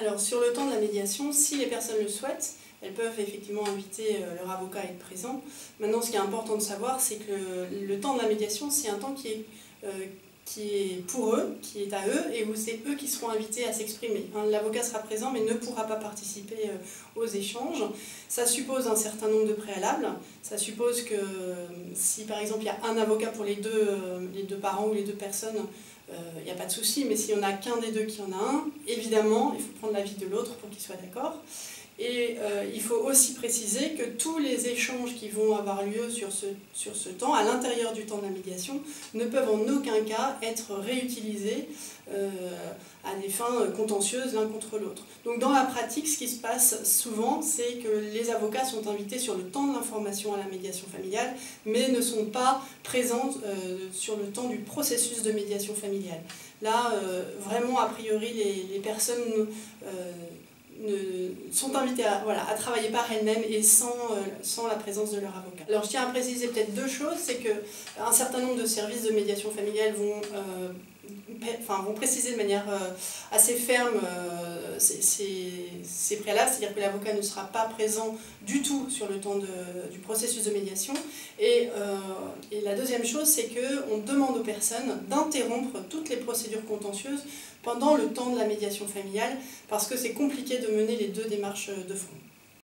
Alors sur le temps de la médiation, si les personnes le souhaitent, elles peuvent effectivement inviter leur avocat à être présent. Maintenant, ce qui est important de savoir, c'est que le temps de la médiation, c'est un temps qui est pour eux, qui est à eux, et où c'est eux qui seront invités à s'exprimer. L'avocat sera présent, mais ne pourra pas participer aux échanges. Ça suppose un certain nombre de préalables. Ça suppose que si par exemple il y a un avocat pour les deux parents ou les deux personnes, il n'y a pas de souci, mais s'il n'y en a qu'un des deux qui en a un, évidemment, il faut prendre l'avis de l'autre pour qu'il soit d'accord. Et il faut aussi préciser que tous les échanges qui vont avoir lieu sur ce temps, à l'intérieur du temps de la médiation, ne peuvent en aucun cas être réutilisés à des fins contentieuses l'un contre l'autre. Donc dans la pratique, ce qui se passe souvent, c'est que les avocats sont invités sur le temps de l'information à la médiation familiale, mais ne sont pas présents sur le temps du processus de médiation familiale. Là, vraiment, a priori, les personnes sont invitées à travailler par elles-mêmes et sans la présence de leur avocat. Alors je tiens à préciser peut-être deux choses, c'est qu'un certain nombre de services de médiation familiale vont préciser de manière assez ferme ces préalables, c'est-à-dire que l'avocat ne sera pas présent du tout sur le temps du processus de médiation. Et la deuxième chose, c'est qu'on demande aux personnes d'interrompre toutes les procédures contentieuses pendant le temps de la médiation familiale, parce que c'est compliqué de mener les deux démarches de front.